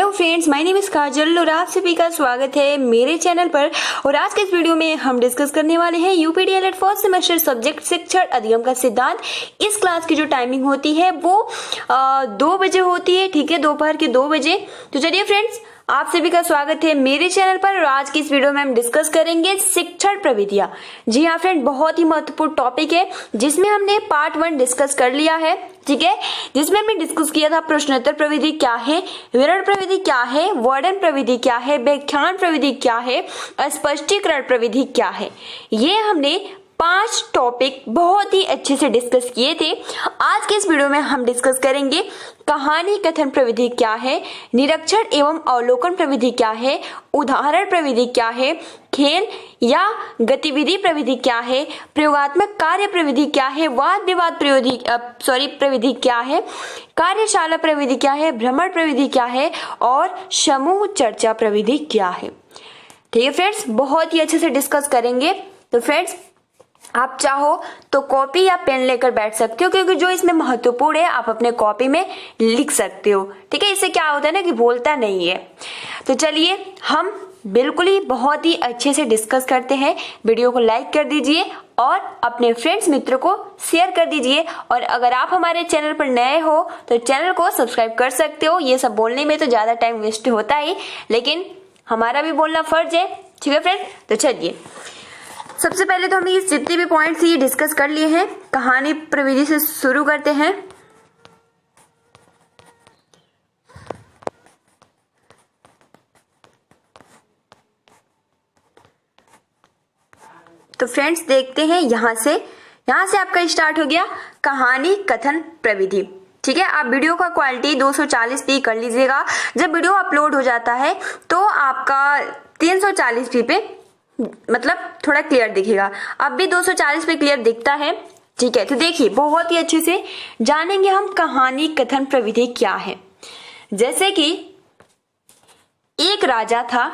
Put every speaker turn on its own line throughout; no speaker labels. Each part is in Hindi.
Hello friends, my name is Kajal और आप सभी का स्वागत है मेरे चैनल पर। और आज के इस वीडियो में हम डिस्कस करने वाले हैं यूपीडीएलएड फर्स्ट सेमेस्टर सब्जेक्ट शिक्षण अधिगम का सिद्धांत। इस क्लास की जो टाइमिंग होती है वो 2 बजे होती है, ठीक है, दोपहर के 2 बजे। तो चलिए फ्रेंड्स, आप सभी का स्वागत है मेरे चैनल पर। और आज की इस वीडियो में हम डिस्कस करेंगे शिक्षण प्रविधियां। जी हाँ फ्रेंड, बहुत ही महत्वपूर्ण टॉपिक है जिसमें हमने पार्ट 1 डिस्कस कर लिया है, ठीक है, जिसमें हमने डिस्कस किया था प्रश्नोत्तर प्रविधि क्या है, विवरण प्रविधि क्या है, वर्णन प्रविधि क्या है, व्याख्यान प्रविधि क्या है, स्पष्टीकरण प्रविधि क्या है। ये हमने 5 टॉपिक बहुत ही अच्छे से डिस्कस किए थे। आज के इस वीडियो में हम डिस्कस करेंगे कहानी कथन प्रविधि क्या है, निरीक्षण एवं अवलोकन प्रविधि क्या है, उदाहरण प्रविधि क्या है, खेल या गतिविधि प्रविधि क्या है, प्रयोगात्मक कार्य प्रविधि क्या है, वाद विवाद प्रविधि क्या है, कार्यशाला प्रविधि क्या है, भ्रमण प्रविधि क्या है और समूह चर्चा प्रविधि क्या है। ठीक है फ्रेंड्स, बहुत ही अच्छे से डिस्कस करेंगे। तो फ्रेंड्स, आप चाहो तो कॉपी या पेन लेकर बैठ सकते हो, क्योंकि जो इसमें महत्वपूर्ण है आप अपने कॉपी में लिख सकते हो, ठीक है। इससे क्या होता है ना कि भूलता नहीं है। तो चलिए हम बिल्कुल ही बहुत ही अच्छे से डिस्कस करते हैं। वीडियो को लाइक कर दीजिए और अपने फ्रेंड्स मित्रों को शेयर कर दीजिए। और अगर आप हमारे चैनल पर नए हो तो चैनल को सब्सक्राइब कर सकते हो। ये सब बोलने में तो ज्यादा टाइम वेस्ट होता ही, लेकिन हमारा भी बोलना फर्ज है, ठीक है फ्रेंड। तो चलिए, सबसे पहले तो हम ये जितने भी पॉइंट्स ये डिस्कस कर लिए हैं, कहानी प्रविधि से शुरू करते हैं। तो फ्रेंड्स देखते हैं, यहां से आपका स्टार्ट हो गया कहानी कथन प्रविधि, ठीक है। आप वीडियो का क्वालिटी 240p कर लीजिएगा। जब वीडियो अपलोड हो जाता है तो आपका 340p पे मतलब थोड़ा क्लियर दिखेगा। अब भी 240 पे क्लियर दिखता है, ठीक है। तो देखिए, बहुत ही अच्छे से जानेंगे हम कहानी कथन प्रविधि क्या है। जैसे कि एक राजा था,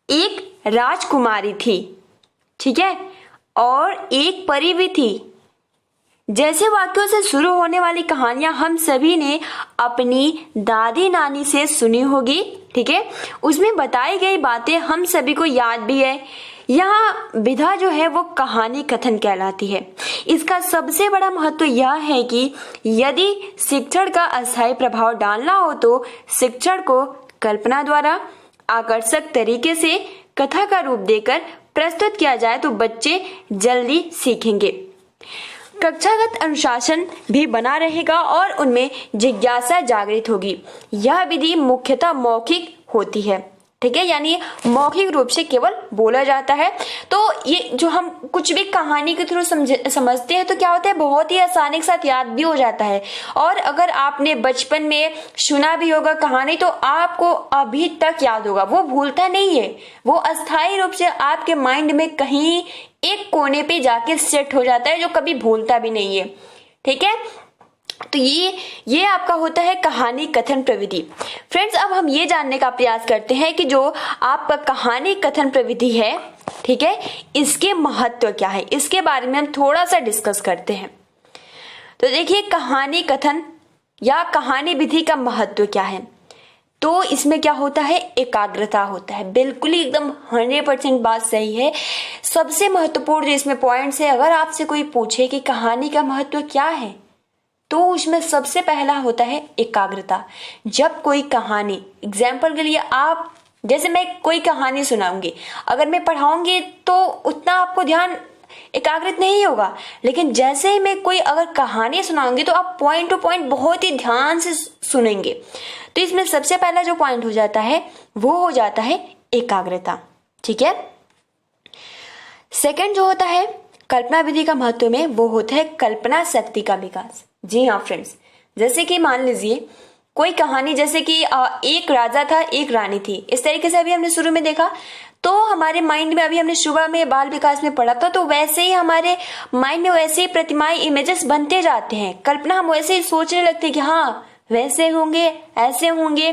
एक राजकुमारी थी, ठीक है, और एक परी भी थी। जैसे वाक्यों से शुरू होने वाली कहानियां हम सभी ने अपनी दादी नानी से सुनी होगी, ठीक है। उसमें बताई गई बातें हम सभी को याद भी है। यहाँ विधा जो है वो कहानी कथन कहलाती है। इसका सबसे बड़ा महत्व यह है कि यदि शिक्षण का अस्थायी प्रभाव डालना हो तो शिक्षण को कल्पना द्वारा आकर्षक तरीके से कथा का रूप देकर प्रस्तुत किया जाए तो बच्चे जल्दी सीखेंगे। कक्षागत अनुशासन भी बना रहेगा और उनमें जिज्ञासा जागृत होगी। यह विधि मुख्यतः मौखिक होती है, ठीक है, यानी मौखिक रूप से केवल बोला जाता है। तो ये जो हम कुछ भी कहानी के थ्रू समझते हैं तो क्या होता है, बहुत ही आसानी के साथ याद भी हो जाता है। और अगर आपने बचपन में सुना भी होगा कहानी तो आपको अभी तक याद होगा, वो भूलता नहीं है, वो अस्थायी रूप से आपके माइंड में कहीं एक कोने पे जाके सेट हो जाता है, जो कभी भूलता भी नहीं है, ठीक है। तो ये आपका होता है कहानी कथन प्रविधि। फ्रेंड्स, अब हम ये जानने का प्रयास करते हैं कि जो आपका कहानी कथन प्रविधि है, ठीक है, इसके महत्व क्या है, इसके बारे में हम थोड़ा सा डिस्कस करते हैं। तो देखिए, कहानी कथन या कहानी विधि का महत्व क्या है। तो इसमें क्या होता है, एकाग्रता होता है। बिल्कुल ही एकदम 100% बात सही है। सबसे महत्वपूर्ण जो इसमें पॉइंट्स है, अगर आपसे कोई पूछे कि कहानी का महत्व क्या है तो उसमें सबसे पहला होता है एकाग्रता। जब कोई कहानी, एग्जाम्पल के लिए आप, जैसे मैं कोई कहानी सुनाऊंगी, अगर मैं पढ़ाऊंगी तो उतना आपको ध्यान एकाग्रित नहीं होगा, लेकिन जैसे ही मैं कोई अगर कहानी सुनाऊंगी तो आप पॉइंट टू पॉइंट बहुत ही ध्यान से सुनेंगे। तो इसमें सबसे पहला जो पॉइंट हो जाता है वो हो जाता है एकाग्रता, ठीक है। सेकंड जो होता है कल्पना विधि का महत्व में, वो होता है कल्पना शक्ति का विकास। जी हाँ फ्रेंड्स, जैसे कि मान लीजिए कोई कहानी, जैसे कि एक राजा था, एक रानी थी, इस तरीके से अभी हमने शुरू में देखा। तो हमारे माइंड में, अभी हमने शुरू में बाल विकास में पढ़ा था, तो वैसे ही हमारे माइंड में वैसे ही प्रतिमाएं, इमेजेस बनते जाते हैं। कल्पना हम वैसे ही सोचने लगते हैं कि हाँ वैसे होंगे, ऐसे होंगे,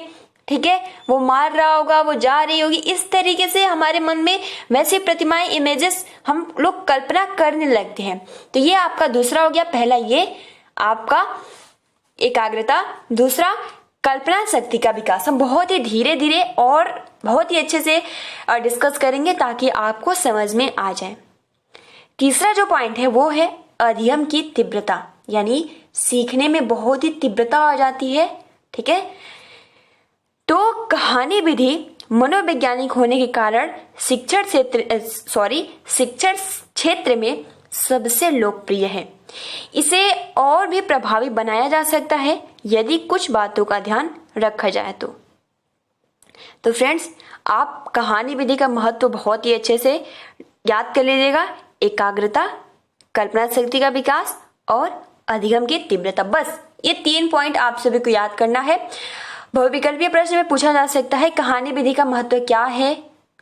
ठीक है, वो मार रहा होगा, वो जा रही होगी, इस तरीके से हमारे मन में वैसे प्रतिमाएं, इमेजेस हम लोग कल्पना करने लगते हैं। तो ये आपका दूसरा हो गया। पहला ये आपका एकाग्रता, दूसरा कल्पना शक्ति का विकास हम बहुत ही धीरे धीरे और बहुत ही अच्छे से डिस्कस करेंगे ताकि आपको समझ में आ जाए। तीसरा जो पॉइंट है वो है अधिगम की तीव्रता, यानी सीखने में बहुत ही तीव्रता आ जाती है। ठीक है, तो कहानी विधि मनोवैज्ञानिक होने के कारण शिक्षण क्षेत्र में सबसे लोकप्रिय है। इसे और भी प्रभावी बनाया जा सकता है यदि कुछ बातों का ध्यान रखा जाए तो फ्रेंड्स, आप कहानी विधि का महत्व बहुत ही अच्छे से याद कर लीजिएगा। एकाग्रता, कल्पना शक्ति का विकास और अधिगम की तीव्रता, बस ये 3 पॉइंट आप सभी को याद करना है। बहुविकल्पीय प्रश्न में पूछा जा सकता है कहानी विधि का महत्व क्या है,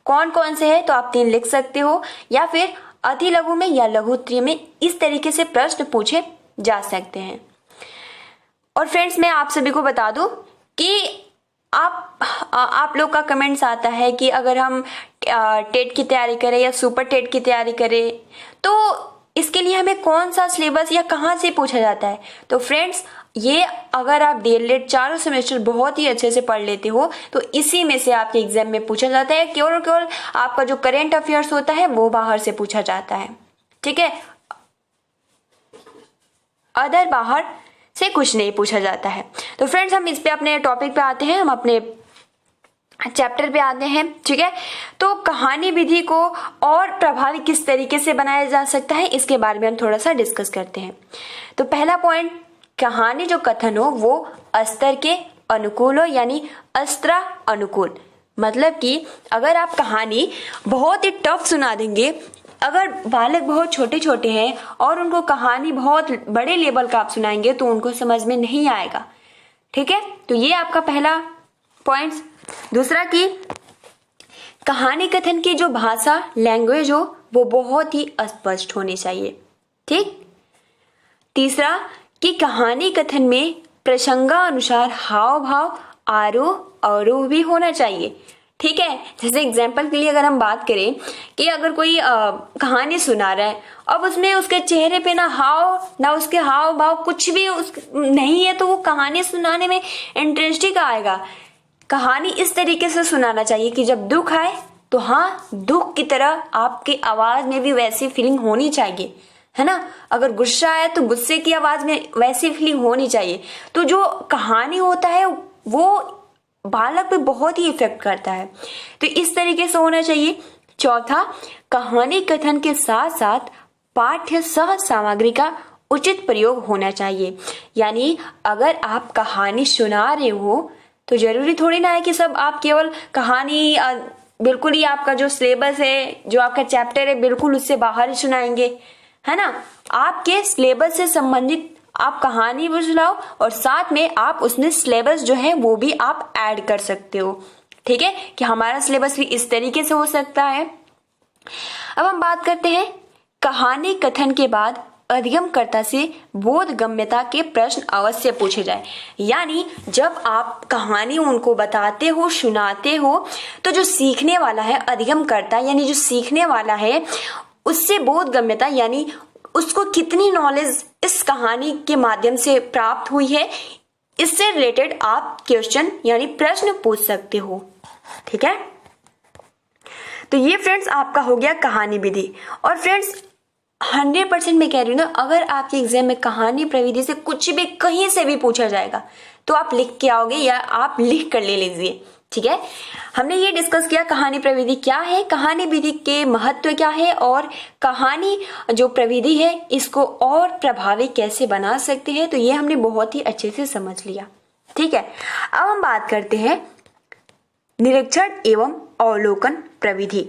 कौन कौन से है, तो आप 3 लिख सकते हो, या फिर अति लघु में या लघु उत्तरीय में इस तरीके से प्रश्न पूछे जा सकते हैं। और फ्रेंड्स, मैं आप सभी को बता दूं कि आप लोग का कमेंट्स आता है कि अगर हम टेट की तैयारी करें या सुपर टेट की तैयारी करें तो इसके लिए हमें कौन सा सिलेबस या कहाँ से पूछा जाता है। तो फ्रेंड्स, ये अगर आप डीएलएड चारों सेमेस्टर बहुत ही अच्छे से पढ़ लेते हो तो इसी में से आपके एग्जाम में पूछा जाता है। केवल और केवल आपका जो करेंट अफेयर्स होता है वो बाहर से पूछा जाता है। ठीक है, अदर बाहर से कुछ नहीं पूछा जाता है। तो फ्रेंड्स, हम इस पे अपने टॉपिक पे आते हैं, हम अपने चैप्टर पे आते हैं। ठीक है, तो कहानी विधि को और प्रभावी किस तरीके से बनाया जा सकता है इसके बारे में हम थोड़ा सा डिस्कस करते हैं। तो पहला पॉइंट, कहानी जो कथन हो वो स्तर के अनुकूल हो, यानी अस्त्र अनुकूल। मतलब कि अगर आप कहानी बहुत ही टफ सुना देंगे, अगर बालक बहुत छोटे छोटे हैं और उनको कहानी बहुत बड़े लेवल का आप सुनाएंगे तो उनको समझ में नहीं आएगा। ठीक है, तो ये आपका पहला पॉइंट। दूसरा कि कहानी कथन की जो भाषा, लैंग्वेज हो वो बहुत ही स्पष्ट होनी चाहिए। ठीक। तीसरा कि कहानी कथन में प्रसंगानुसार हाव भाव, आरोह अवरोह भी होना चाहिए। ठीक है, जैसे एग्जाम्पल के लिए अगर हम बात करें कि अगर कोई कहानी सुना रहा है, अब उसमें उसके चेहरे पे ना उसके हाव भाव कुछ भी नहीं है, तो वो कहानी सुनाने में इंटरेस्ट ही कहाँ आएगा। कहानी इस तरीके से सुनाना चाहिए कि जब दुख आए तो हाँ, दुख की तरह आपकी आवाज में भी वैसी फीलिंग होनी चाहिए, है ना। अगर गुस्सा आए तो गुस्से की आवाज में वैसी फीलिंग होनी चाहिए। तो जो कहानी होता है वो बालक पे बहुत ही इफेक्ट करता है, तो इस तरीके से होना चाहिए। चौथा, कहानी कथन के साथ साथ पाठ्य सह सामग्री का उचित प्रयोग होना चाहिए। यानी अगर आप कहानी सुना रहे हो तो जरूरी थोड़ी ना है कि सब आप केवल कहानी बिल्कुल ही आपका जो सिलेबस है, जो आपका चैप्टर है, बिल्कुल उससे बाहर ही सुनाएंगे, है ना। आपके सिलेबस से संबंधित आप कहानी भी सुनाओ और साथ में आप उसमें सिलेबस जो है वो भी आप ऐड कर सकते हो। ठीक है, कि हमारा सिलेबस भी इस तरीके से हो सकता है। अब हम बात करते हैं कहानी कथन के बाद अधिगमकर्ता से बोधगम्यता के प्रश्न अवश्य पूछे जाए। यानी जब आप कहानी उनको बताते हो, सुनाते हो, तो जो सीखने वाला है अधिगमकर्ता, यानी जो सीखने वाला है उससे बोधगम्यता यानी उसको कितनी नॉलेज इस कहानी के माध्यम से प्राप्त हुई है, इससे रिलेटेड आप क्वेश्चन यानी प्रश्न पूछ सकते हो। ठीक है, तो ये फ्रेंड्स आपका हो गया कहानी विधि। और फ्रेंड्स 100% मैं कह रही हूँ ना, अगर आपके एग्जाम में कहानी प्रविधि से कुछ भी कहीं से भी पूछा जाएगा तो आप लिख के आओगे या आप लिख कर ले लीजिए। ठीक है, हमने ये डिस्कस किया कहानी प्रविधि क्या है, कहानी विधि के महत्व क्या है और कहानी जो प्रविधि है इसको और प्रभावी कैसे बना सकते हैं, तो ये हमने बहुत ही अच्छे से समझ लिया। ठीक है, अब हम बात करते हैं निरीक्षण एवं अवलोकन प्रविधि।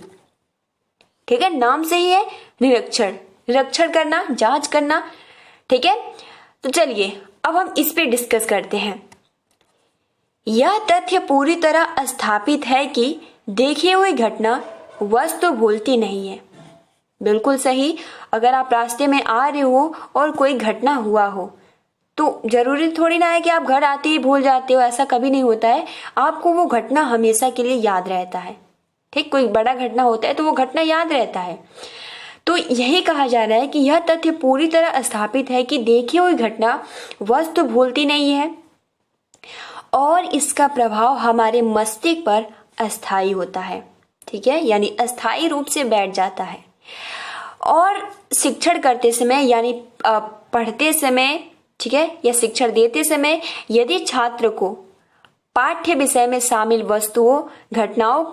ठीक है, नाम से ही है निरीक्षण करना, जांच करना। ठीक है, तो चलिए अब हम इस पे डिस्कस करते हैं। यह तथ्य पूरी तरह स्थापित है कि देखी हुई घटना वस्तु भूलती नहीं है। बिल्कुल सही। अगर आप रास्ते में आ रहे हो और कोई घटना हुआ हो तो जरूरी थोड़ी ना है कि आप घर आते ही भूल जाते हो, ऐसा कभी नहीं होता है। आपको वो घटना हमेशा के लिए याद रहता है। ठीक, कोई बड़ा घटना होता है तो वो घटना याद रहता है। तो यही कहा जा रहा है कि यह तथ्य पूरी तरह स्थापित है कि देखी हुई घटना वस्तु भूलती नहीं है और इसका प्रभाव हमारे मस्तिष्क पर अस्थायी होता है, ठीक है, यानी अस्थायी रूप से बैठ जाता है। और शिक्षण करते समय यानी पढ़ते समय, ठीक है, या शिक्षण देते समय यदि छात्र को पाठ्य विषय में शामिल वस्तुओं, घटनाओं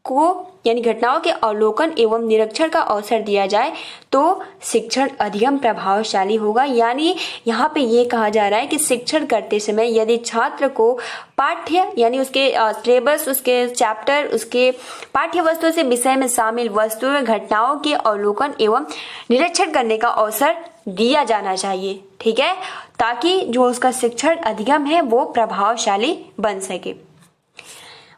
को यानी घटनाओं के अवलोकन एवं निरीक्षण का अवसर दिया जाए तो शिक्षण अधिक प्रभावशाली होगा। यानी यहाँ पे ये कहा जा रहा है कि शिक्षण करते समय यदि छात्र को पाठ्य यानी उसके सिलेबस, उसके चैप्टर, उसके पाठ्य वस्तु से विषय में शामिल वस्तुओं, घटनाओं के अवलोकन एवं निरीक्षण करने का अवसर दिया जाना चाहिए, ठीक है, ताकि जो उसका शिक्षण अधिगम है वो प्रभावशाली बन सके।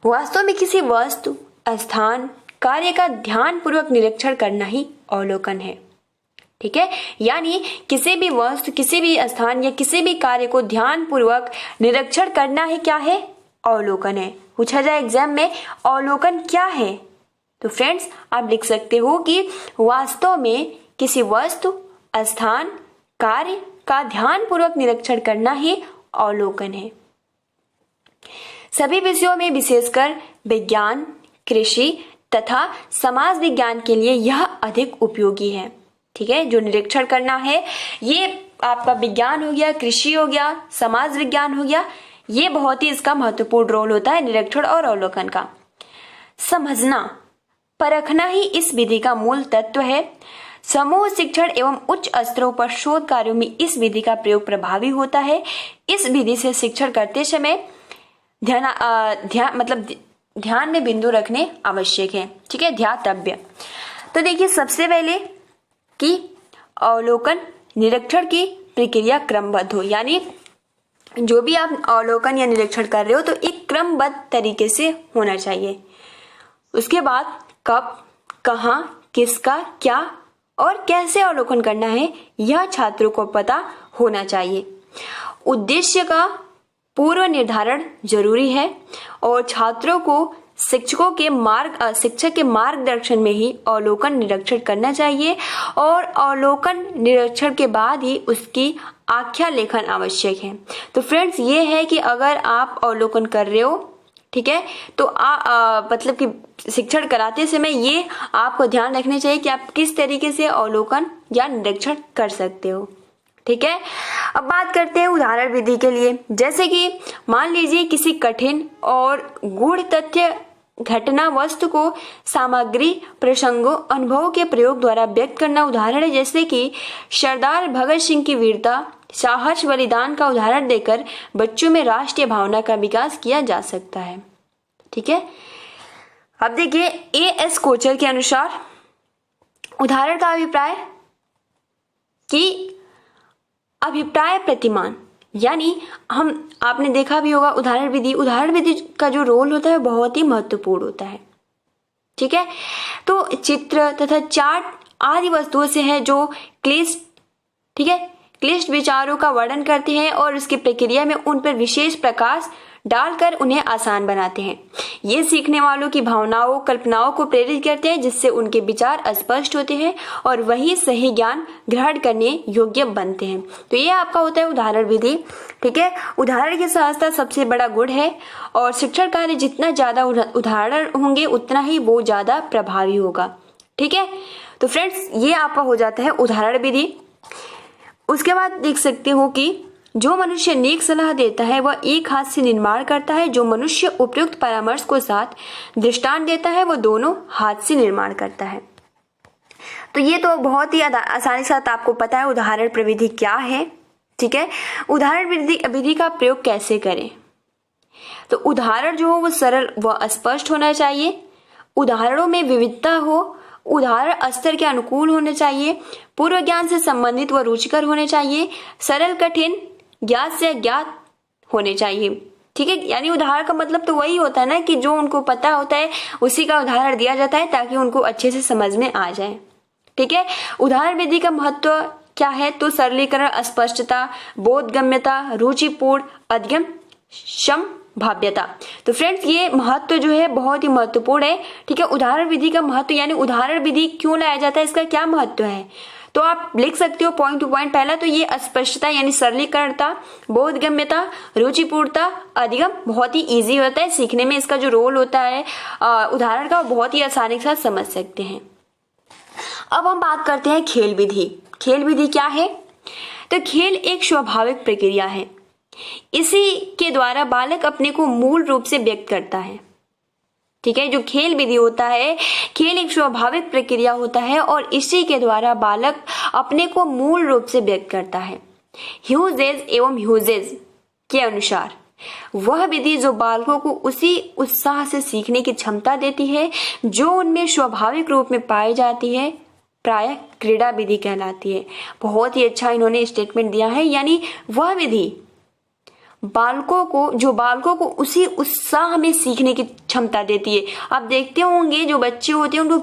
वास्तव में किसी वस्तु, स्थान, कार्य का ध्यान पूर्वक निरीक्षण करना ही अवलोकन है, ठीक है, यानी किसी भी वस्तु, किसी भी स्थान या किसी भी कार्य को ध्यान पूर्वक निरीक्षण करना ही क्या है, अवलोकन है। पूछा जाए एग्जाम में अवलोकन क्या है, तो फ्रेंड्स आप लिख सकते हो कि वास्तव में किसी वस्तु, स्थान, कार्य का ध्यान पूर्वक निरीक्षण करना ही अवलोकन है। सभी विषयों में विशेषकर विज्ञान, कृषि तथा समाज विज्ञान के लिए यह अधिक उपयोगी है, ठीक है। जो निरीक्षण करना है ये आपका विज्ञान हो गया, कृषि हो गया, समाज विज्ञान हो गया, ये बहुत ही इसका महत्वपूर्ण रोल होता है निरीक्षण और अवलोकन का। समझना, परखना ही इस विधि का मूल तत्व है। समूह शिक्षण एवं उच्च स्तरों पर शोध कार्यों में इस विधि का प्रयोग प्रभावी होता है। इस विधि से शिक्षण करते समय ध्यान में बिंदु रखने आवश्यक है, ठीक है, ध्यातव्य। तो देखिए सबसे पहले कि अवलोकन निरीक्षण की प्रक्रिया क्रमबद्ध हो, यानी जो भी आप अवलोकन या निरीक्षण कर रहे हो तो एक क्रमबद्ध तरीके से होना चाहिए। उसके बाद कब, कहाँ, किसका, क्या और कैसे अवलोकन करना है यह छात्रों को पता होना चाहिए। उद्देश्य का पूर्व निर्धारण जरूरी है और छात्रों को शिक्षक के मार्गदर्शन में ही अवलोकन निरीक्षण करना चाहिए और अवलोकन निरीक्षण के बाद ही उसकी आख्या लेखन आवश्यक है। तो फ्रेंड्स ये है कि अगर आप अवलोकन कर रहे हो, ठीक है, तो मतलब कि शिक्षण कराते समय ये आपको ध्यान रखना चाहिए कि आप किस तरीके से अवलोकन या निरीक्षण कर सकते हो, ठीक है। अब बात करते हैं उदाहरण विधि के लिए। जैसे कि मान लीजिए किसी कठिन और गूढ़ तथ्य, घटना, वस्तु को सामग्री, प्रसंगों, अनुभवों के प्रयोग द्वारा व्यक्त करना उदाहरण है। जैसे कि सरदार भगत सिंह की वीरता, साहस, बलिदान का उदाहरण देकर बच्चों में राष्ट्रीय भावना का विकास किया जा सकता है, ठीक है। अब देखिए A.S. कोचर के अनुसार उदाहरण का अभिप्राय कि अभिप्राय प्रतिमान, यानी आपने देखा भी होगा उदाहरण विधि का जो रोल होता है बहुत ही महत्वपूर्ण होता है, ठीक है। तो चित्र तथा चार्ट आदि वस्तुओं से है जो क्लिष्ट, ठीक है, क्लिष्ट विचारों का वर्णन करते हैं और उसकी प्रक्रिया में उन पर विशेष प्रकाश डालकर उन्हें आसान बनाते हैं। ये सीखने वालों की भावनाओं, कल्पनाओं को प्रेरित करते हैं जिससे उनके विचार स्पष्ट होते हैं और वही सही ज्ञान ग्रहण करने योग्य बनते हैं। तो ये आपका होता है उदाहरण विधि, ठीक है। उदाहरण की सहजता सबसे बड़ा गुण है और शिक्षण कार्य जितना ज्यादा उदाहरण होंगे उतना ही वो ज्यादा प्रभावी होगा, ठीक है। तो फ्रेंड्स ये आपका हो जाता है उदाहरण विधि। उसके बाद देख सकते हो कि जो मनुष्य नेक सलाह देता है वह एक हाथ से निर्माण करता है, जो मनुष्य उपयुक्त परामर्श को साथ दृष्टांत देता है वह दोनों हाथ से निर्माण करता है। तो ये तो बहुत ही आसानी के साथ आपको पता है उदाहरण प्रविधि क्या है, ठीक है। उदाहरण विधि का प्रयोग कैसे करें, तो उदाहरण जो हो वो सरल व स्पष्ट होना चाहिए, उदाहरणों में विविधता हो, उदाहरण स्तर के अनुकूल होने चाहिए, पूर्व ज्ञान से संबंधित व रुचिकर होने चाहिए, सरल, कठिन, ज्ञात से अज्ञात होने चाहिए, ठीक है। यानी उदाहरण का मतलब तो वही होता है ना कि जो उनको पता होता है उसी का उदाहरण दिया जाता है ताकि उनको अच्छे से समझ में आ जाए, ठीक है। उदाहरण विधि का महत्व क्या है, तो सरलीकरण, स्पष्टता, बोधगम्यता, रुचिपूर्ण, अध्ययन, संभाव्यता। तो फ्रेंड्स ये महत्व जो है बहुत ही महत्वपूर्ण है, ठीक है। उदाहरण विधि का महत्व यानी उदाहरण विधि क्यों लाया जाता है, इसका क्या महत्व है, तो आप लिख सकते हो पॉइंट टू पॉइंट। पहला तो ये अस्पष्टता यानी सरलीकरणता, बोधगम्यता, रुचिपूर्णता, अधिगम बहुत ही इजी होता है सीखने में, इसका जो रोल होता है उदाहरण का बहुत ही आसानी के साथ समझ सकते हैं। अब हम बात करते हैं खेल विधि। खेल विधि क्या है? तो खेल एक स्वाभाविक प्रक्रिया है, इसी के द्वारा बालक अपने को मूल रूप से व्यक्त करता है। ठीक है, जो खेल विधि होता है, खेल एक स्वाभाविक प्रक्रिया होता है और इसी के द्वारा बालक अपने को मूल रूप से व्यक्त करता है। ह्यूजेस एवं ह्यूजेस के अनुसार वह विधि जो बालकों को उसी उत्साह से सीखने की क्षमता देती है जो उनमें स्वाभाविक रूप में पाई जाती है, प्रायः क्रीड़ा विधि कहलाती है। बहुत ही अच्छा इन्होंने स्टेटमेंट दिया है, यानी वह विधि बालकों को उसी उत्साह में सीखने की क्षमता देती है। आप देखते होंगे जो बच्चे होते हैं उनको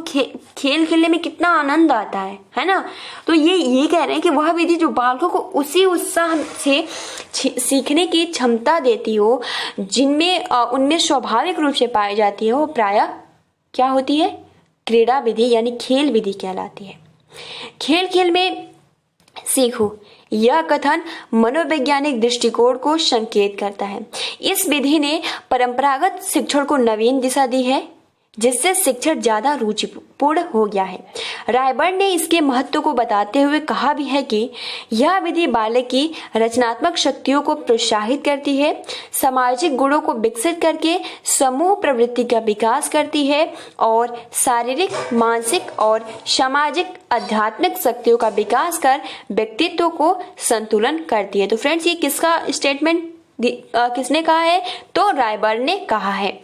खेल खेलने में कितना आनंद आता है ना। तो ये कह रहे हैं कि वह विधि जो बालकों को उसी उत्साह से सीखने की क्षमता देती हो जिनमें उनमें स्वाभाविक रूप से पाई जाती है, वो प्रायः क्या होती है? क्रीड़ा विधि यानी खेल विधि कहलाती है। खेल खेल में सीखो, यह कथन मनोवैज्ञानिक दृष्टिकोण को संकेत करता है। इस विधि ने परंपरागत शिक्षण को नवीन दिशा दी है, जिससे शिक्षण ज्यादा रुचिपूर्ण हो गया है। रायबर्न ने इसके महत्व को बताते हुए कहा भी है कि यह विधि बालक की रचनात्मक शक्तियों को प्रोत्साहित करती है, सामाजिक गुणों को विकसित करके समूह प्रवृत्ति का विकास करती है और शारीरिक, मानसिक और सामाजिक आध्यात्मिक शक्तियों का विकास कर व्यक्तित्व को संतुलन करती है। तो फ्रेंड्स, ये किसका स्टेटमेंट किसने कहा है? तो रायबर्न ने कहा है।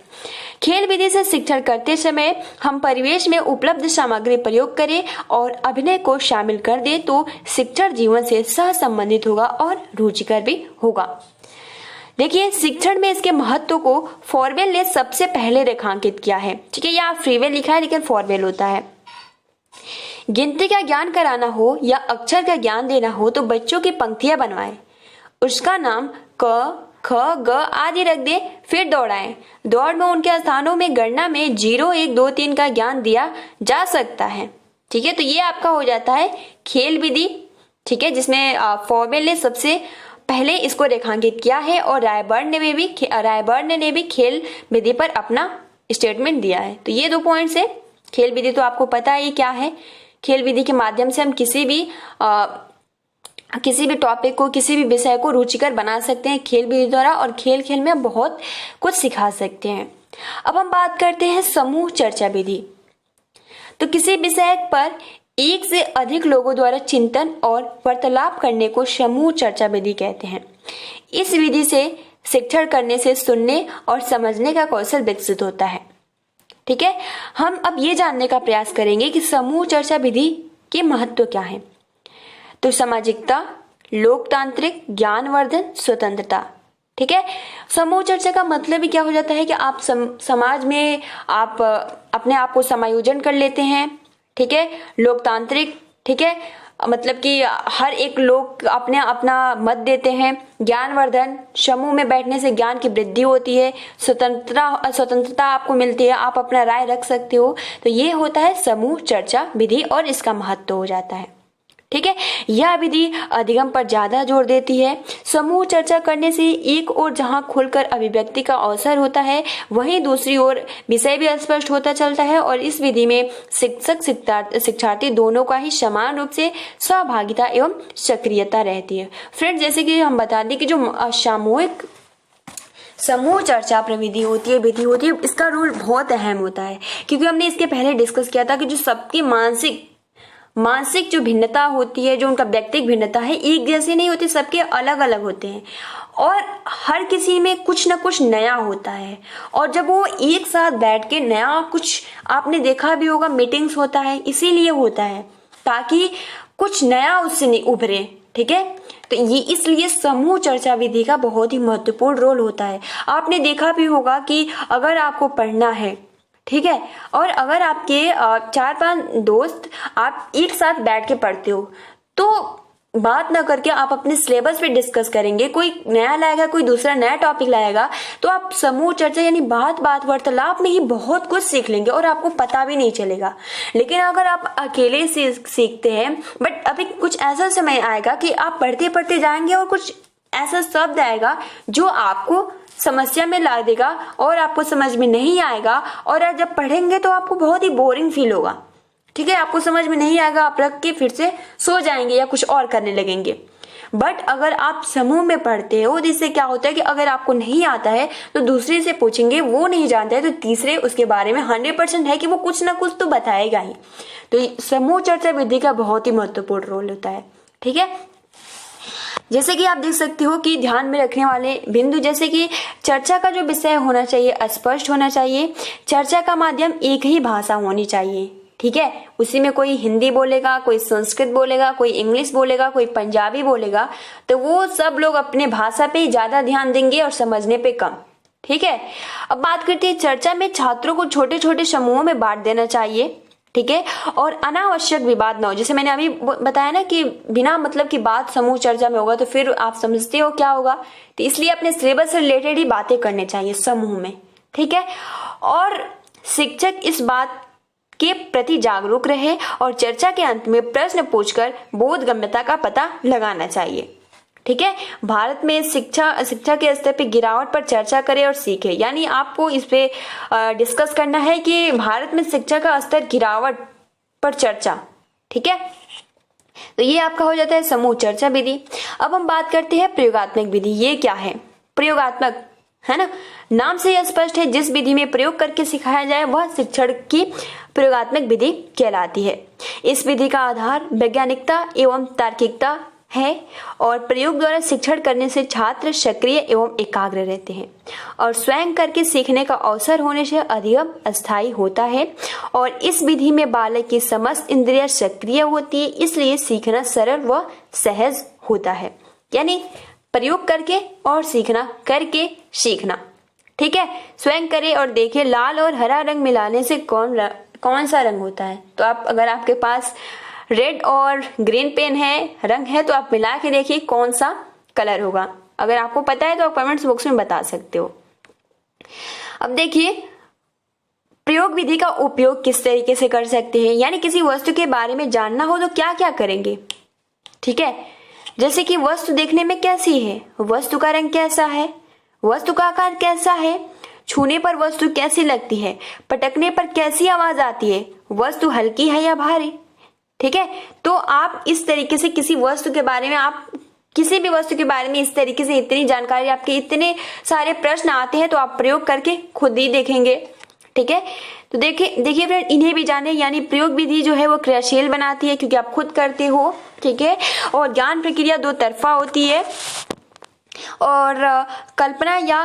खेल विधि से शिक्षण करते समय हम परिवेश में उपलब्ध सामग्री प्रयोग करें और अभिनय को शामिल कर दे तो शिक्षण जीवन से सह संबंधित होगा और रुचिकर भी होगा। देखिए, शिक्षण में इसके महत्व को फॉरवेल ने सबसे पहले रेखांकित किया है। ठीक है, यहाँ फ्रीवेल लिखा है लेकिन फॉरवेल होता है। गिनती का ज्ञान कराना हो या अक्षर का ज्ञान देना हो तो बच्चों की पंक्तियां बनवाएं, उसका नाम क, ख, ग आदि रख दे, फिर दौड़ाएं। दौड़ में उनके स्थानों में गणना में 0, 1, 2, 3 का ज्ञान दिया जा सकता है। ठीक है, तो ये आपका हो जाता है खेल विधि। ठीक है, जिसमें फॉरवेल ने सबसे पहले इसको रेखांकित किया है और रायबर्न ने भी खेल विधि पर अपना स्टेटमेंट दिया है। तो ये 2 पॉइंट्स है। खेल विधि तो आपको पता है क्या है। खेल विधि के माध्यम से हम किसी भी टॉपिक को, किसी भी विषय को रुचिकर बना सकते हैं खेल विधि द्वारा, और खेल खेल में बहुत कुछ सिखा सकते हैं। अब हम बात करते हैं समूह चर्चा विधि। तो किसी विषय पर एक से अधिक लोगों द्वारा चिंतन और वार्तालाप करने को समूह चर्चा विधि कहते हैं। इस विधि से शिक्षण करने से सुनने और समझने का कौशल विकसित होता है। ठीक है, हम अब ये जानने का प्रयास करेंगे कि समूह चर्चा विधि के महत्व क्या है। तो सामाजिकता, लोकतांत्रिक, ज्ञानवर्धन, स्वतंत्रता। ठीक है, समूह चर्चा का मतलब ही क्या हो जाता है कि आप समाज में आप अपने आप को समायोजन कर लेते हैं। ठीक है, लोकतांत्रिक, ठीक है, मतलब कि हर एक लोग अपने अपना मत देते हैं। ज्ञानवर्धन, समूह में बैठने से ज्ञान की वृद्धि होती है। स्वतंत्रता आपको मिलती है, आप अपना राय रख सकते हो। तो ये होता है समूह चर्चा विधि और इसका महत्व हो जाता है। ठीक है, यह विधि अधिगम पर ज्यादा जोर देती है। समूह चर्चा करने से एक ओर जहां खुलकर अभिव्यक्ति का अवसर होता है, वहीं दूसरी ओर विषय भी स्पष्ट होता चलता है और इस विधि में शिक्षक शिक्षार्थी दोनों का ही समान रूप से सहभागिता एवं सक्रियता रहती है। फ्रेंड्स, जैसे कि हम बता दें कि जो सामूहिक समूह चर्चा प्रविधि होती है, विधि होती है, इसका रोल बहुत अहम होता है, क्योंकि हमने इसके पहले डिस्कस किया था कि जो सबकी मानसिक जो भिन्नता होती है, जो उनका व्यक्तिगत भिन्नता है, एक जैसे नहीं होती, सबके अलग अलग होते हैं और हर किसी में कुछ ना कुछ नया होता है। और जब वो एक साथ बैठ के नया कुछ, आपने देखा भी होगा मीटिंग्स होता है, इसीलिए होता है ताकि कुछ नया उससे उभरे। ठीक है, तो ये इसलिए समूह चर्चा विधि का बहुत ही महत्वपूर्ण रोल होता है। आपने देखा भी होगा कि अगर आपको पढ़ना है, ठीक है, और अगर आपके 4-5 दोस्त आप एक साथ बैठ के पढ़ते हो तो बात ना करके आप अपने सिलेबस पे डिस्कस करेंगे, कोई नया लाएगा, कोई दूसरा नया टॉपिक लाएगा, तो आप समूह चर्चा यानी बात वार्तालाप में ही बहुत कुछ सीख लेंगे और आपको पता भी नहीं चलेगा। लेकिन अगर आप अकेले सीखते हैं, बट अभी कुछ ऐसा समय आएगा कि आप पढ़ते पढ़ते जाएंगे और कुछ ऐसा शब्द आएगा जो आपको समस्या में ला देगा और आपको समझ में नहीं आएगा, और जब पढ़ेंगे तो आपको बहुत ही बोरिंग फील होगा। ठीक है, आपको समझ में नहीं आएगा, आप रख के फिर से सो जाएंगे या कुछ और करने लगेंगे। बट अगर आप समूह में पढ़ते हो, जिससे क्या होता है कि अगर आपको नहीं आता है तो दूसरे से पूछेंगे, वो नहीं जानता है तो तीसरे उसके बारे में 100% है कि वो कुछ ना कुछ तो बताएगा ही। तो समूह चर्चा विधि का बहुत ही महत्वपूर्ण रोल होता है। ठीक है, जैसे कि आप देख सकते हो कि ध्यान में रखने वाले बिंदु, जैसे कि चर्चा का जो विषय होना चाहिए स्पष्ट होना चाहिए, चर्चा का माध्यम एक ही भाषा होनी चाहिए। ठीक है, उसी में कोई हिंदी बोलेगा, कोई संस्कृत बोलेगा, कोई इंग्लिश बोलेगा, कोई पंजाबी बोलेगा, तो वो सब लोग अपने भाषा पे ज्यादा ध्यान देंगे और समझने पे कम। ठीक है, अब बात करते हैं चर्चा में छात्रों को छोटे छोटे समूहों में बांट देना चाहिए। ठीक है, और अनावश्यक विवाद ना हो। जैसे मैंने अभी बताया ना कि बिना मतलब की बात समूह चर्चा में होगा तो फिर आप समझते हो क्या होगा, तो इसलिए अपने सिलेबस से रिलेटेड ही बातें करनी चाहिए समूह में। ठीक है, और शिक्षक इस बात के प्रति जागरूक रहे और चर्चा के अंत में प्रश्न पूछकर बोधगम्यता का पता लगाना चाहिए। ठीक है, भारत में शिक्षा के स्तर पे गिरावट पर चर्चा करें और सीखे, यानी आपको इस पे डिस्कस करना है कि भारत में शिक्षा का स्तर गिरावट पर चर्चा। ठीक है, तो ये आपका हो जाता है समूह चर्चा विधि। अब हम बात करते हैं प्रयोगात्मक विधि। ये क्या है? प्रयोगात्मक है ना, नाम से यह स्पष्ट है, जिस विधि में प्रयोग करके सिखाया जाए वह शिक्षण की प्रयोगात्मक विधि कहलाती है। इस विधि का आधार वैज्ञानिकता एवं तार्किकता है और प्रयोग द्वारा शिक्षण करने से छात्र सक्रिय एवं एकाग्र रहते हैं और स्वयं करके सीखने का अवसर होने से अधिक अस्थायी होता है। और इस विधि में बालक की समस्त इंद्रियां सक्रिय होती है, इसलिए सीखना सरल व सहज होता है। यानी प्रयोग करके और सीखना, करके सीखना। ठीक है, स्वयं करे और देखे। लाल और हरा रंग मिलाने से कौन सा रंग होता है? तो आप अगर आपके पास रेड और ग्रीन पेन है, रंग है, तो आप मिला के देखिए कौन सा कलर होगा। अगर आपको पता है तो आप कमेंट्स बॉक्स में बता सकते हो। अब देखिए प्रयोग विधि का उपयोग किस तरीके से कर सकते हैं, यानी किसी वस्तु के बारे में जानना हो तो क्या क्या करेंगे। ठीक है, जैसे कि वस्तु देखने में कैसी है, वस्तु का रंग कैसा है, वस्तु का आकार कैसा है, छूने पर वस्तु कैसी लगती है, पटकने पर कैसी आवाज आती है, वस्तु हल्की है या भारी। ठीक है, तो आप इस तरीके से किसी वस्तु के बारे में, आप किसी भी वस्तु के बारे में इस तरीके से इतनी जानकारी, आपके इतने सारे प्रश्न आते हैं तो आप प्रयोग करके खुद ही देखेंगे। ठीक है, तो देखिए फ्रेंड, इन्हें भी जाने, यानी प्रयोग विधि जो है वो क्रियाशील बनाती है क्योंकि आप खुद करते हो। ठीक है, और ज्ञान प्रक्रिया दो तरफा होती है और कल्पना या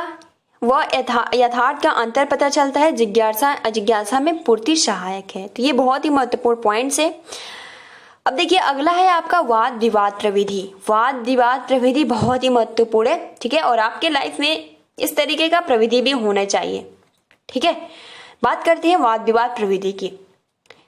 वह यथार्थ का अंतर पता चलता है, जिज्ञासा में पूर्ति सहायक है। तो ये बहुत ही महत्वपूर्ण पॉइंट्स है। अब देखिए अगला है आपका वाद विवाद प्रविधि। वाद विवाद प्रविधि बहुत ही महत्वपूर्ण है। ठीक है, और आपके लाइफ में इस तरीके का प्रविधि भी होना चाहिए। ठीक है, बात करते हैं वाद विवाद प्रविधि की।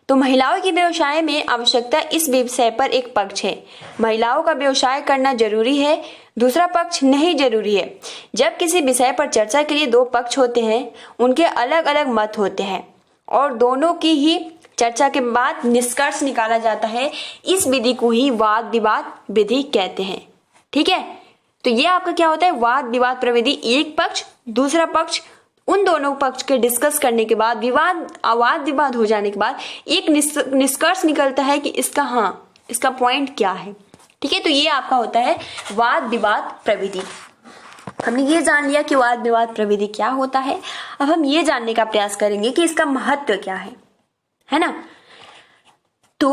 तो महिलाओं के व्यवसाय में आवश्यकता इस विषय पर एक पक्ष है, महिलाओं का व्यवसाय करना जरूरी है, दूसरा पक्ष नहीं जरूरी है। जब किसी विषय पर चर्चा के लिए दो पक्ष होते हैं, उनके अलग अलग मत होते हैं और दोनों की ही चर्चा के बाद निष्कर्ष निकाला जाता है, इस विधि को ही वाद विवाद विधि कहते हैं। ठीक है, तो ये आपका क्या होता है, वाद विवाद प्रविधि। एक पक्ष दूसरा पक्ष, उन दोनों पक्ष के डिस्कस करने के बाद वाद विवाद हो जाने के बाद एक निष्कर्ष निकलता है कि इसका पॉइंट क्या है। ठीक है, तो ये आपका होता है वाद विवाद प्रविधि। हमने ये जान लिया कि वाद विवाद प्रविधि क्या होता है। अब हम ये जानने का प्रयास करेंगे कि इसका महत्व क्या है ना। तो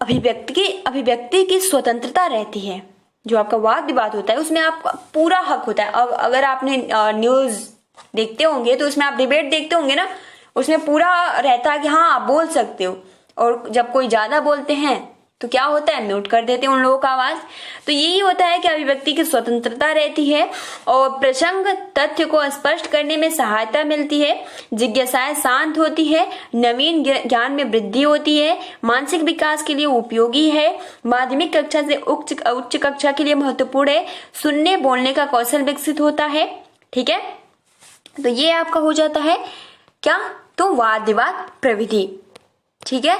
अभिव्यक्ति की स्वतंत्रता रहती है। जो आपका वाद विवाद होता है उसमें आपका पूरा हक होता है। अब अगर आपने न्यूज देखते होंगे तो उसमें आप डिबेट देखते होंगे ना, उसमें पूरा रहता है कि हाँ आप बोल सकते हो, और जब कोई ज्यादा बोलते हैं तो क्या होता है, म्यूट कर देते हैं उन लोगों का आवाज। तो यही होता है कि अभिव्यक्ति की स्वतंत्रता रहती है और प्रसंग तथ्य को स्पष्ट करने में सहायता मिलती है, जिज्ञासाएं शांत होती है, नवीन ज्ञान में वृद्धि होती है, मानसिक विकास के लिए उपयोगी है, माध्यमिक कक्षा से उच्च कक्षा के लिए महत्वपूर्ण है, सुनने बोलने का कौशल विकसित होता है। ठीक है, तो ये आपका हो जाता है क्या, तो वाद विवाद प्रविधि। ठीक है,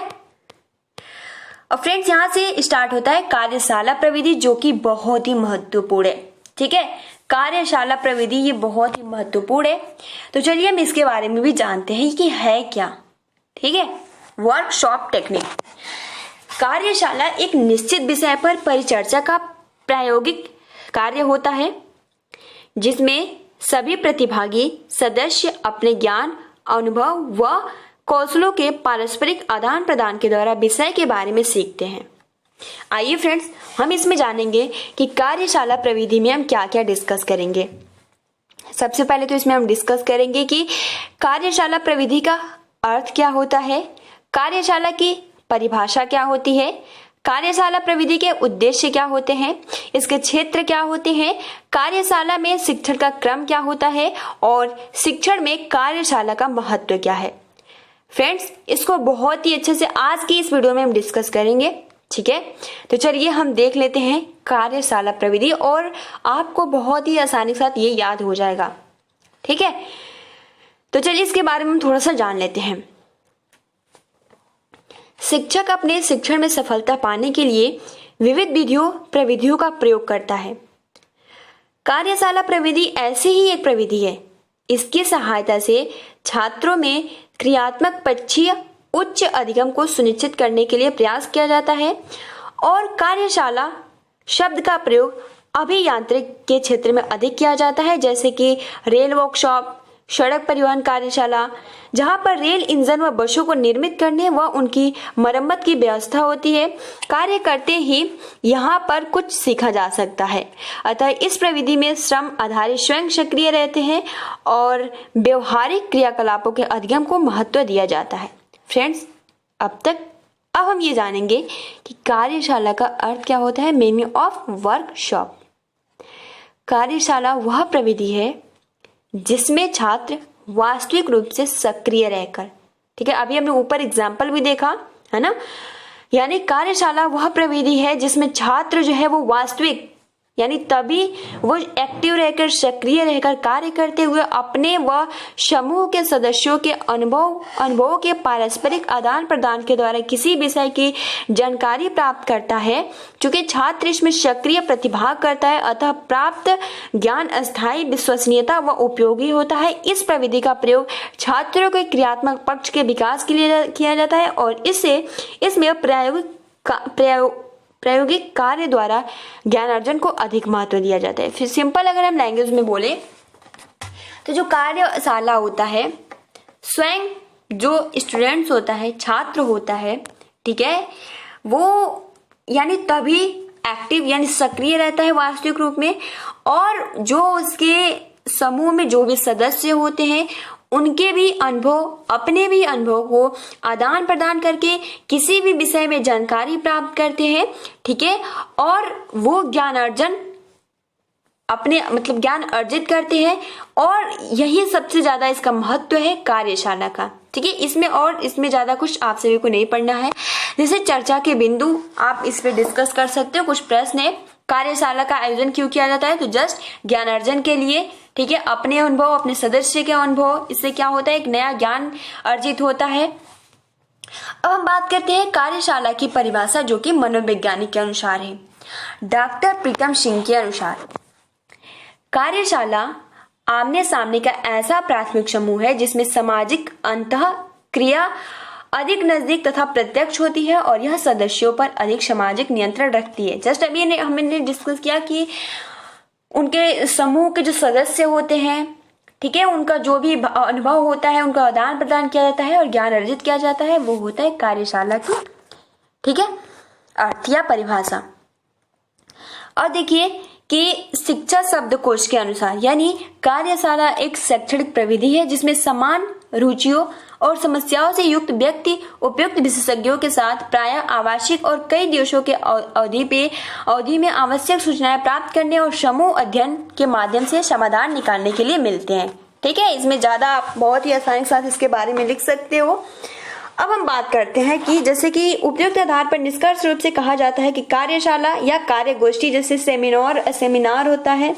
और फ्रेंड्स यहां से स्टार्ट होता है कार्यशाला प्रविधि, जो कि बहुत ही महत्वपूर्ण है। ठीक है, कार्यशाला प्रविधि ये बहुत ही महत्वपूर्ण है। तो चलिए हम इसके बारे में भी जानते हैं कि है क्या। ठीक है, वर्कशॉप टेक्निक। कार्यशाला एक निश्चित विषय पर परिचर्चा का प्रायोगिक कार्य होता है, जिसमें सभी प्रतिभागी सदस्य अपने ज्ञान, अनुभव व कौशलों के पारस्परिक आदान प्रदान के द्वारा विषय के बारे में सीखते हैं। आइए फ्रेंड्स, हम इसमें जानेंगे कि कार्यशाला प्रविधि में हम क्या क्या डिस्कस करेंगे। सबसे पहले तो इसमें हम डिस्कस करेंगे कि कार्यशाला प्रविधि का अर्थ क्या होता है, कार्यशाला की परिभाषा क्या होती है, कार्यशाला प्रविधि के उद्देश्य क्या होते हैं, इसके क्षेत्र क्या होते हैं, कार्यशाला में शिक्षण का क्रम क्या होता है और शिक्षण में कार्यशाला का महत्व क्या है। फ्रेंड्स, इसको बहुत ही अच्छे से आज की इस वीडियो में हम डिस्कस करेंगे। ठीक है, तो चलिए हम देख लेते हैं कार्यशाला प्रविधि, और आपको बहुत ही आसानी के साथ ये याद हो जाएगा। ठीक है, तो चलिए इसके बारे में हम थोड़ा सा जान लेते हैं। शिक्षक अपने शिक्षण में सफलता पाने के लिए विविध विधियों प्रविधियों का प्रयोग करता है। कार्यशाला प्रविधि ऐसी ही एक प्रविधि है। इसकी सहायता से छात्रों में क्रियात्मक पक्षीय उच्च अधिगम को सुनिश्चित करने के लिए प्रयास किया जाता है। और कार्यशाला शब्द का प्रयोग अभियांत्रिक के क्षेत्र में अधिक किया जाता है, जैसे कि रेल वर्कशॉप, सड़क परिवहन कार्यशाला, जहां पर रेल इंजन व बसों को निर्मित करने व उनकी मरम्मत की व्यवस्था होती है। कार्य करते ही यहां पर कुछ सीखा जा सकता है। अतः इस प्रविधि में श्रम आधारित स्वयं सक्रिय रहते हैं और व्यवहारिक क्रियाकलापों के अधिगम को महत्व दिया जाता है। फ्रेंड्स, अब हम ये जानेंगे कि कार्यशाला का अर्थ क्या होता है। Meaning of workshop. कार्यशाला वह प्रविधि है जिसमें छात्र वास्तविक रूप से सक्रिय रहकर, ठीक है, अभी हमने ऊपर एग्जाम्पल भी देखा है ना, यानी कार्यशाला वह प्रविधि है जिसमें छात्र जो है वो वास्तविक यानी तभी वो एक्टिव रहकर, सक्रिय रहकर कार्य करते हुए अपने व समूह के सदस्यों के अनुभवों के पारस्परिक आदान प्रदान के द्वारा किसी विषय की जानकारी प्राप्त करता है। चूंकि छात्र इसमें सक्रिय प्रतिभाग करता है, अतः प्राप्त ज्ञान अस्थायी, विश्वसनीयता व उपयोगी होता है। इस प्रविधि का प्रयोग छात्रों के क्रियात्मक पक्ष के विकास के लिए किया जाता है और इसमें प्रायोगिक कार्य द्वारा ज्ञान अर्जन को अधिक महत्व दिया जाता है। फिर सिंपल अगर हम लैंग्वेज में बोले तो जो कार्यशाला होता है, स्वयं जो स्टूडेंट्स होता है, छात्र होता है, ठीक है, वो यानी तभी एक्टिव यानी सक्रिय रहता है वास्तविक रूप में, और जो उसके समूह में जो भी सदस्य होते हैं उनके भी अनुभव, अपने भी अनुभव को आदान प्रदान करके किसी भी विषय में जानकारी प्राप्त करते हैं। ठीक है, और वो ज्ञान अर्जन अपने ज्ञान अर्जित करते हैं, और यही सबसे ज्यादा इसका महत्व है कार्यशाला का। ठीक है, इसमें ज्यादा कुछ आप सभी को नहीं पढ़ना है। जैसे चर्चा के बिंदु आप इस पे डिस्कस कर सकते हो। कुछ प्रश्न है, कार्यशाला का आयोजन क्यों किया जाता है, तो जस्ट ज्ञान अर्जन के लिए। ठीक है, अपने अनुभव, अपने सदस्य के अनुभव, इससे क्या होता है, एक नया ज्ञान अर्जित होता है। अब हम बात करते हैं कार्यशाला की परिभाषा, जो कि मनोवैज्ञानिक के अनुसार है। डॉक्टर प्रीतम सिंह के अनुसार कार्यशाला आमने सामने का ऐसा प्राथमिक समूह है जिसमें सामाजिक अंतः क्रिया अधिक नजदीक तथा प्रत्यक्ष होती है और यह सदस्यों पर अधिक सामाजिक नियंत्रण रखती है। जस्ट अभी हमने डिस्कस किया कि उनके समूह के जो सदस्य होते हैं, ठीक है, उनका जो भी अनुभव होता है उनका आदान प्रदान किया जाता है और ज्ञान अर्जित किया जाता है, वो होता है कार्यशाला की, ठीक है, अर्थ या परिभाषा। और देखिए कि शिक्षा शब्दकोश के अनुसार यानी कार्यशाला एक शैक्षणिक प्रविधि है जिसमें समान रुचियों और समस्याओं से युक्त व्यक्ति उपयुक्त विशेषज्ञों के साथ प्रायः आवासिक और कई देशों के अवधि में आवश्यक सूचनाएं प्राप्त करने और समूह अध्ययन के माध्यम से समाधान निकालने के लिए मिलते हैं। ठीक है, इसमें ज्यादा आप बहुत ही आसानी के साथ इसके बारे में लिख सकते हो। अब हम बात करते हैं कि जैसे कि उपयुक्त आधार पर निष्कर्ष रूप से कहा जाता है कि कार्यशाला या कार्यगोष्ठी जैसे सेमिनार होता है,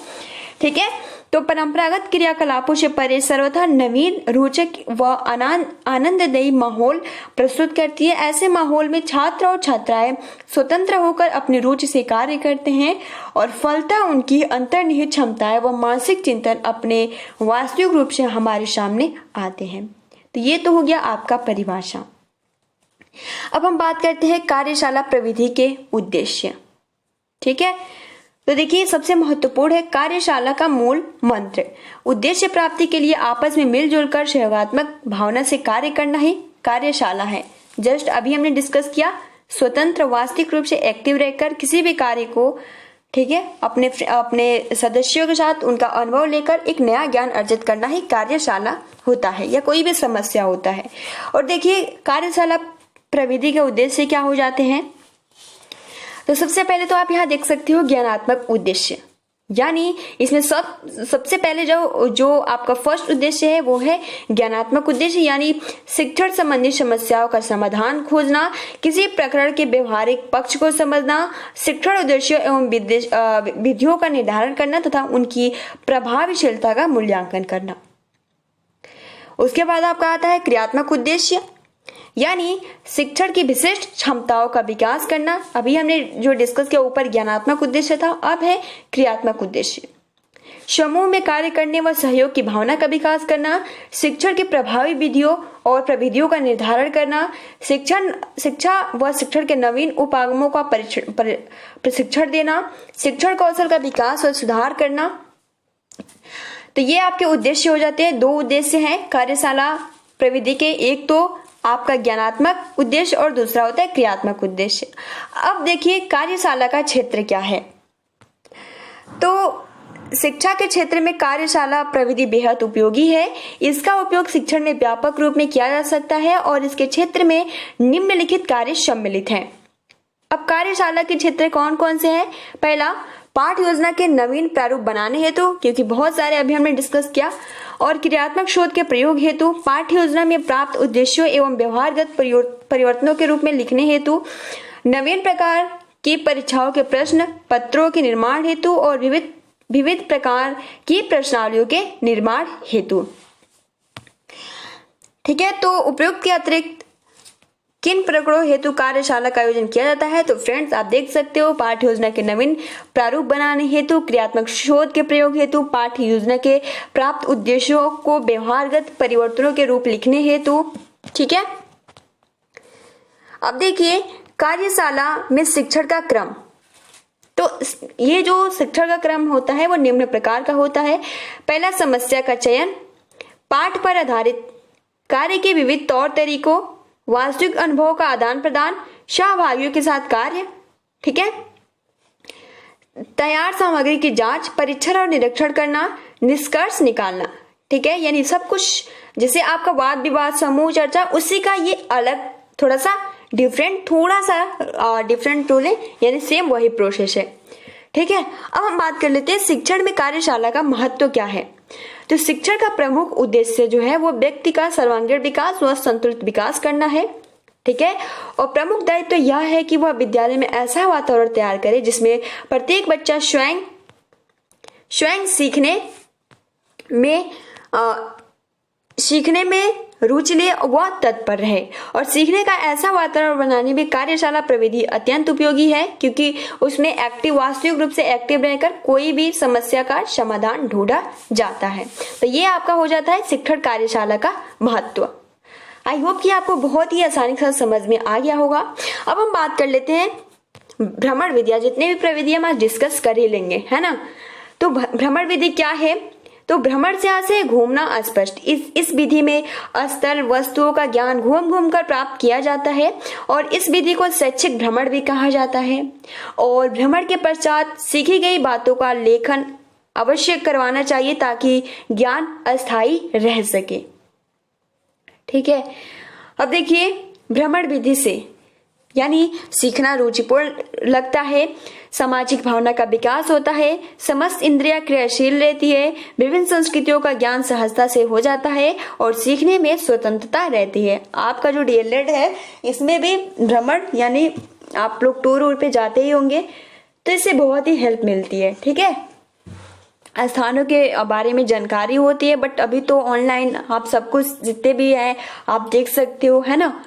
ठीक है, तो परंपरागत क्रियाकलापों से परे सर्वथा नवीन, रोचक व आनंददायी माहौल प्रस्तुत करती है। ऐसे माहौल में छात्र और छात्राएं स्वतंत्र होकर अपनी रुचि से कार्य करते हैं और फलतः उनकी अंतर्निहित क्षमताएं व मानसिक चिंतन अपने वास्तविक रूप से हमारे सामने आते हैं। तो ये तो हो गया आपका परिभाषा। अब हम बात करते हैं कार्यशाला प्रविधि के उद्देश्य। ठीक है, तो देखिए सबसे महत्वपूर्ण है कार्यशाला का मूल मंत्र। उद्देश्य प्राप्ति के लिए आपस में मिलजुल कर सहयोगात्मक भावना से कार्य करना ही कार्यशाला है। जस्ट अभी हमने डिस्कस किया, स्वतंत्र वास्तविक रूप से एक्टिव रहकर किसी भी कार्य को, ठीक है, अपने सदस्यों के साथ उनका अनुभव लेकर एक नया ज्ञान अर्जित करना ही कार्यशाला होता है या कोई भी समस्या होता है। और देखिए कार्यशाला प्रविधि के उद्देश्य क्या हो जाते हैं। तो सबसे पहले तो आप यहाँ देख सकते हो ज्ञानात्मक उद्देश्य, यानी इसमें सबसे पहले जो आपका फर्स्ट उद्देश्य है वो है ज्ञानात्मक उद्देश्य, यानी शिक्षण संबंधी समस्याओं का समाधान खोजना, किसी प्रकरण के व्यवहारिक पक्ष को समझना, शिक्षण उद्देश्यों एवं विधियों का निर्धारण करना तथा उनकी प्रभावशीलता का मूल्यांकन करना। उसके बाद आपका आता है क्रियात्मक उद्देश्य, यानी शिक्षण की विशिष्ट क्षमताओं का विकास करना। अभी हमने जो डिस्कस किया ऊपर ज्ञानात्मक उद्देश्य था, अब है क्रियात्मक उद्देश्य। समूह में कार्य करने व सहयोग की भावना का विकास करना, शिक्षण की प्रभावी विधियों और प्रविधियों का निर्धारण करना, शिक्षा व शिक्षण के नवीन उपागमों का प्रशिक्षण देना, शिक्षण कौशल का विकास और सुधार करना। तो ये आपके उद्देश्य हो जाते हैं। 2 उद्देश्य हैं कार्यशाला प्रविधि के, एक तो आपका ज्ञानात्मक उद्देश्य और दूसरा होता है क्रियात्मक उद्देश्य। अब देखिए कार्यशाला का क्षेत्र क्या है। तो शिक्षा के क्षेत्र में कार्यशाला प्रविधि बेहद उपयोगी है। इसका उपयोग शिक्षण में व्यापक रूप में किया जा सकता है और इसके क्षेत्र में निम्नलिखित कार्य सम्मिलित हैं। अब कार्यशाला के क्षेत्र कौन कौन से हैं। पहला, पाठ योजना के नवीन प्रारूप बनाने हेतु, क्योंकि बहुत सारे अभी हमने डिस्कस किया, और क्रियात्मक शोध के प्रयोग हेतु, पाठ्य योजना में प्राप्त उद्देश्यों एवं व्यवहारगत परिवर्तनों के रूप में लिखने हेतु, नवीन प्रकार की परीक्षाओं के प्रश्न पत्रों के निर्माण हेतु और विविध प्रकार की प्रश्नावलियों के निर्माण हेतु। ठीक है, तो उपयुक्त के अतिरिक्त किन प्रकरणों हेतु कार्यशाला का आयोजन किया जाता है। तो फ्रेंड्स आप देख सकते हो, पाठ्य योजना के नवीन प्रारूप बनाने हेतु, क्रियात्मक शोध के प्रयोग हेतु, पाठ्य योजना के प्राप्त उद्देश्यों को व्यवहारगत परिवर्तनों के रूप लिखने हेतु। ठीक है, अब देखिए कार्यशाला में शिक्षण का क्रम। तो ये जो शिक्षण का क्रम होता है वो निम्न प्रकार का होता है। पहला, समस्या का चयन, पाठ पर आधारित कार्य के विविध तौर तरीकों, वास्तविक अनुभव का आदान प्रदान, सहभागियों के साथ कार्य। ठीक है, तैयार सामग्री की जांच, परीक्षण और निरीक्षण करना, निष्कर्ष निकालना। ठीक है, यानी सब कुछ जैसे आपका वाद विवाद, समूह चर्चा, उसी का ये अलग थोड़ा सा डिफरेंट रूल है, यानी सेम वही प्रोसेस है। ठीक है, अब हम बात कर लेते हैं शिक्षण में कार्यशाला का महत्व क्या है। तो शिक्षण का प्रमुख उद्देश्य जो है वो व्यक्ति का सर्वांगीण विकास व संतुलित विकास करना है। ठीक है, और प्रमुख दायित्व तो यह है कि वह विद्यालय में ऐसा वातावरण तैयार करे जिसमें प्रत्येक बच्चा स्वयं सीखने में रुचि ले व तत्पर रहे। और सीखने का ऐसा वातावरण बनाने में कार्यशाला प्रविधि अत्यंत उपयोगी है, क्योंकि उसमें वास्तविक रूप से एक्टिव रहकर कोई भी समस्या का समाधान ढूंढा जाता है। तो ये आपका हो जाता है शिक्षण कार्यशाला का महत्व। आई होप कि आपको बहुत ही आसानी से समझ में आ गया होगा। अब हम बात कर लेते हैं भ्रमण विधियां, जितने भी प्रविधियां हम आज डिस्कस कर ही लेंगे, है ना। तो भ्रमण विधि क्या है। तो भ्रमण से घूमना अस्पष्ट, इस विधि में स्थल वस्तुओं का ज्ञान घूम कर प्राप्त किया जाता है और इस विधि को शैक्षिक भ्रमण भी कहा जाता है। और भ्रमण के पश्चात सीखी गई बातों का लेखन अवश्य करवाना चाहिए ताकि ज्ञान अस्थायी रह सके। ठीक है। अब देखिए, भ्रमण विधि से यानी सीखना रुचिपूर्ण लगता है, सामाजिक भावना का विकास होता है, समस्त इंद्रियां क्रियाशील रहती है, विभिन्न संस्कृतियों का ज्ञान सहजता से हो जाता है और सीखने में स्वतंत्रता रहती है। आपका जो डीएलएड है इसमें भी भ्रमण यानी आप लोग टूर पे जाते ही होंगे, तो इससे बहुत ही हेल्प मिलती है। ठीक है, स्थानों के बारे में जानकारी होती है, बट अभी तो ऑनलाइन आप सब कुछ जितने भी है आप देख सकते हो, है ना।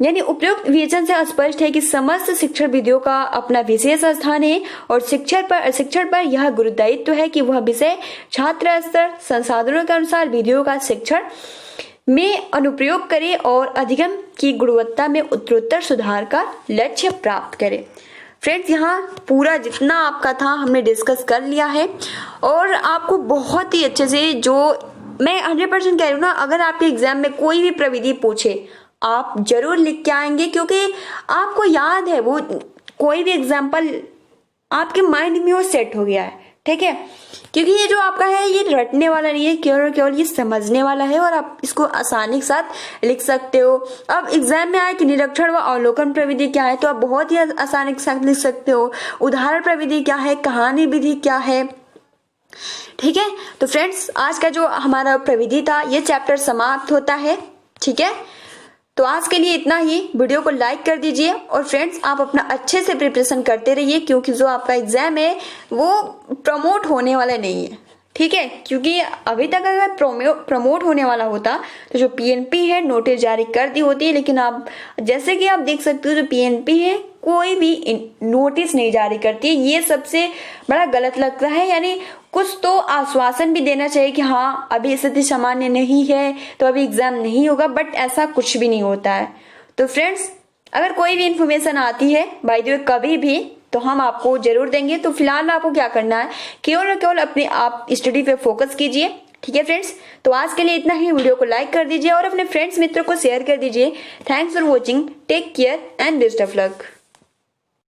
यानी उपयुक्त विवेचन से स्पष्ट है कि समस्त शिक्षण विधियों का अपना विशेष स्थान है और शिक्षण पर यह गुरुदायित्व है कि वह विषय छात्र स्तर संसाधनों के अनुसार विधियों का शिक्षण में अनुप्रयोग करे और अधिगम की गुणवत्ता में उत्तरोत्तर सुधार का लक्ष्य प्राप्त करे। फ्रेंड्स, यहाँ पूरा जितना आपका था हमने डिस्कस कर लिया है और आपको बहुत ही अच्छे से, जो मैं 100% कह रही हूँ ना, अगर आपके एग्जाम में कोई भी प्रविधि पूछे आप जरूर लिख के आएंगे, क्योंकि आपको याद है वो कोई भी एग्जाम्पल आपके माइंड में वो सेट हो गया है। ठीक है, क्योंकि ये जो आपका है ये रटने वाला नहीं है, केवल केवल ये समझने वाला है और आप इसको आसानी के साथ लिख सकते हो। अब एग्जाम में आए कि निरीक्षण व अवलोकन प्रविधि क्या है, तो आप बहुत ही आसानी के साथ लिख सकते हो। उदाहरण प्रविधि क्या है, कहानी विधि क्या है। ठीक है, तो फ्रेंड्स आज का जो हमारा प्रविधि था ये चैप्टर समाप्त होता है। ठीक है, तो आज के लिए इतना ही। वीडियो को लाइक कर दीजिए और फ्रेंड्स आप अपना अच्छे से प्रिपरेशन करते रहिए, क्योंकि जो आपका एग्जाम है वो प्रमोट होने वाला नहीं है। ठीक है, क्योंकि अभी तक अगर प्रमोट होने वाला होता तो जो पीएनपी है नोटिस जारी कर दी होती है, लेकिन आप जैसे कि आप देख सकते हो जो पीएनपी है कोई भी नोटिस नहीं जारी करती है। ये सबसे बड़ा गलत लगता है। यानी कुछ तो आश्वासन भी देना चाहिए कि हाँ अभी स्थिति सामान्य नहीं है तो अभी एग्जाम नहीं होगा, बट ऐसा कुछ भी नहीं होता है। तो फ्रेंड्स अगर कोई भी इंफॉर्मेशन आती है बाय द वे कभी भी, तो हम आपको जरूर देंगे। तो फिलहाल आपको क्या करना है, केवल और केवल अपने आप स्टडी पे फोकस कीजिए। ठीक है फ्रेंड्स, तो आज के लिए इतना ही। वीडियो को लाइक कर दीजिए और अपने फ्रेंड्स मित्रों को शेयर कर दीजिए। Thanks for watching, take care and best of luck.